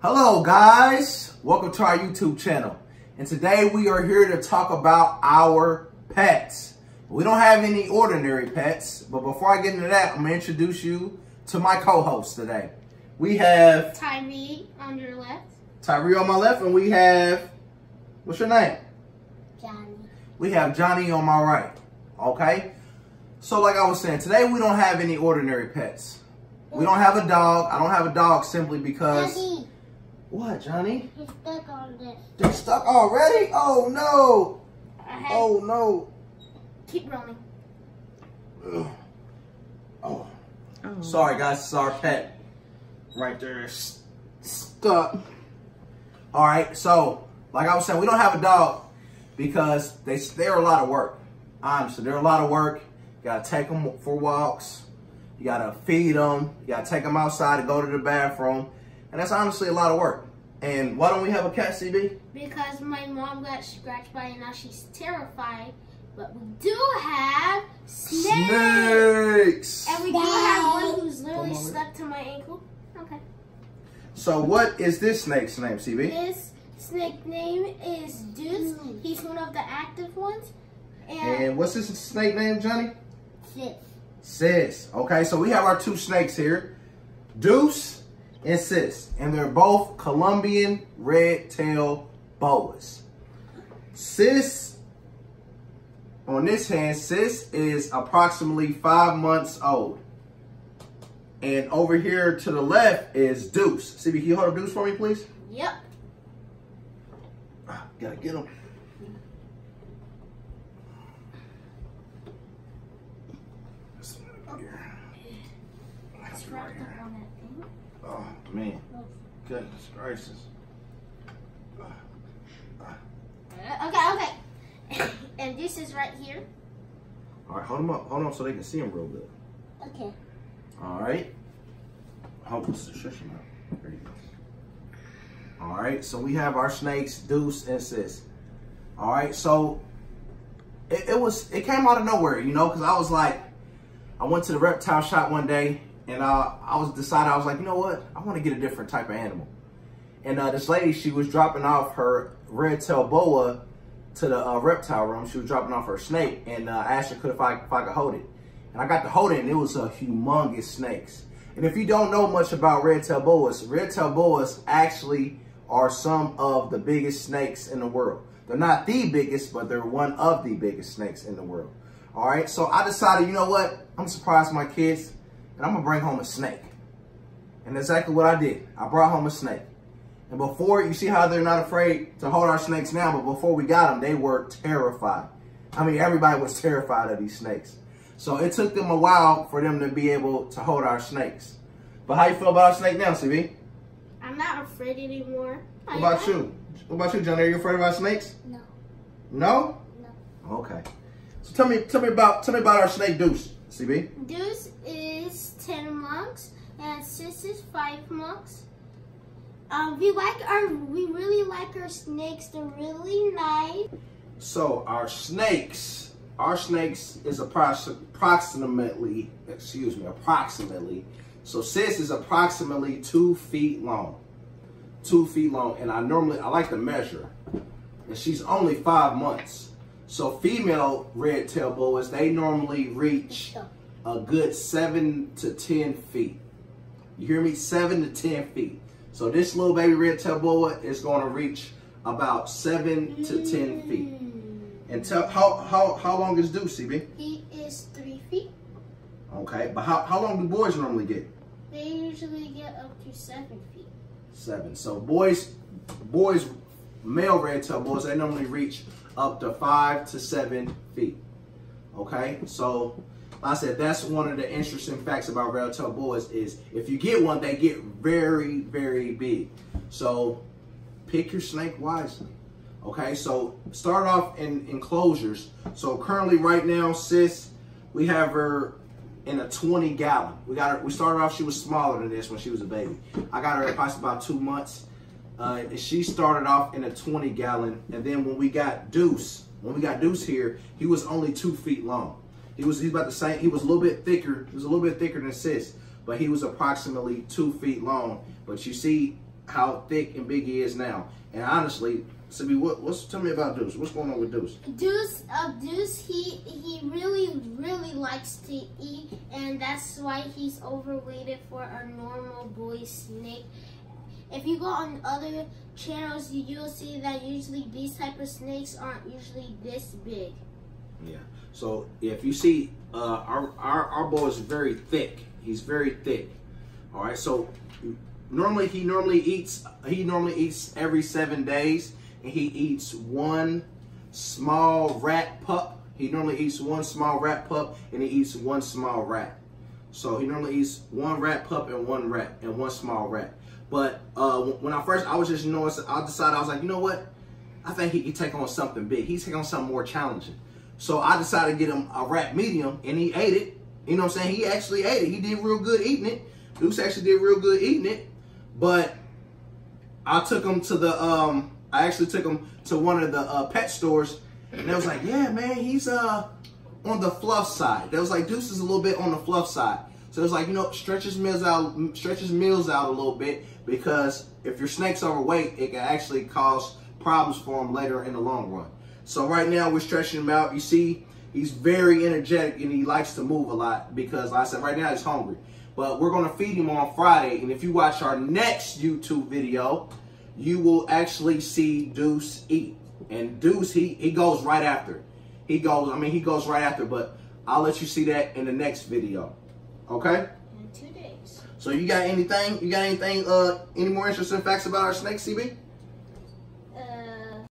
Hello guys, welcome to our YouTube channel. And today we are here to talk about our pets. We don't have any ordinary pets, but before I get into that, I'm gonna introduce you to my co-host today. We have Tyree on your left. Tyree on my left, and we have, what's your name? Johnny. We have Johnny on my right, okay? So like I was saying, today we don't have any ordinary pets. We don't have a dog. I don't have a dog simply because... Daddy. What, Johnny? He's stuck on this. They're stuck already? Oh no! Oh no! Keep rolling. Ugh. Oh. Sorry guys, it's our pet. Right there, stuck. Alright, so, like I was saying, we don't have a dog because they're a lot of work. Honestly, they're a lot of work. You gotta take them for walks. You gotta feed them. You gotta take them outside to go to the bathroom. And that's honestly a lot of work. And why don't we have a cat, CB? Because my mom got scratched by it and now she's terrified. But we do have snakes. And we do have one who's literally stuck to my ankle. Okay. So what is this snake's name, CB? This snake name is Deuce. He's one of the active ones. And what's this snake name, Johnny? Sis. Sis. Okay, so we have our two snakes here. Deuce and Sis. And they're both Colombian Red Tail Boas. Sis, on this hand, Sis is approximately 5 months old. And over here to the left is Deuce. CB, can you hold up Deuce for me, please? Yep. Gotta get him. It's wrapped up on that thing. Oh, man. Goodness gracious. Okay. And this is right here. All right, hold them up. Hold on so they can see them real good. Okay. All right. Hold this shush them out. There you go. All right, so we have our snakes, Deuce and Sis. All right, so it came out of nowhere, you know, because I was like, I went to the reptile shop one day and I was like, you know what? I want to get a different type of animal. And this lady, she was dropping off her Red Tail Boa to the reptile room. She was dropping off her snake, and I asked her if I could hold it. And I got to hold it, and it was a humongous snake. And if you don't know much about Red Tail Boas actually are some of the biggest snakes in the world. They're not the biggest, but they're one of the biggest snakes in the world. All right, so I decided, you know what? I'm surprised my kids, and I'm gonna bring home a snake. And exactly what I did. I brought home a snake. And before, you see how they're not afraid to hold our snakes now, but before we got them, they were terrified. I mean, everybody was terrified of these snakes. So it took them a while for them to be able to hold our snakes. But how you feel about our snake now, CB? I'm not afraid anymore. What about you? What about you, Johnny? Are you afraid of our snakes? No. No? No. Okay. So tell me about our snake Deuce, CB. Deuce is 10 months and Sis is 5 months. We really like our snakes. They're really nice. So our snakes is approximately. So Sis is approximately 2 feet long. 2 feet long, and I like to measure, and she's only 5 months. So female Red Tail Boas, they normally reach a good 7 to 10 feet. You hear me? 7 to 10 feet. So this little baby Red Tail Boa is going to reach about 7 to 10 feet. And how long is Deuce, CB? He is 3 feet. Okay, but how long do boys normally get? They usually get up to 7 feet. 7. So boys, male Red Tail Boas, they normally reach up to 5 to 7 feet. Okay, so like I said, that's one of the interesting facts about Red Tail Boas is if you get one, they get very, very big. So pick your snake wisely. Okay, so start off in enclosures. So currently right now, Sis, we have her in a 20 gallon. We started off, she was smaller than this when she was a baby. I got her at possibly about 2 months. She started off in a 20 gallon. And then when we got Deuce here, he was only 2 feet long. He's about the same. He was a little bit thicker. He was a little bit thicker than Sis, but he was approximately 2 feet long. But you see, how thick and big he is now. And honestly, CB, tell me about Deuce. What's going on with Deuce? Deuce, he really likes to eat, and that's why he's overweighted for a normal boy snake. If you go on other channels, you'll see that usually these type of snakes aren't usually this big. Yeah. So if you see, our boy is very thick. He's very thick. All right. So he normally eats every 7 days, and he eats one small rat pup. He normally eats one small rat pup, and he eats one small rat. So he normally eats one rat pup and one rat and one small rat. But when I was just I decided, I was like, you know what? I think he could take on something big. He's taking on something more challenging. So I decided to get him a rat medium, and he ate it. You know what I'm saying? He actually ate it. He did real good eating it. Deuce actually did real good eating it. But I took him to I actually took him to one of the pet stores, and they was like, yeah, man, he's on the fluff side. They was like, Deuce is a little bit on the fluff side. So it's like, you know, stretch his meals out a little bit, because if your snake's overweight, it can actually cause problems for him later in the long run. So right now we're stretching him out. You see, he's very energetic and he likes to move a lot because, like I said, right now he's hungry. But we're going to feed him on Friday, and if you watch our next YouTube video, you will actually see Deuce eat. And Deuce, he goes right after. He goes right after, but I'll let you see that in the next video. Okay? In 2 days. So you got anything? Any more interesting facts about our snake, CB?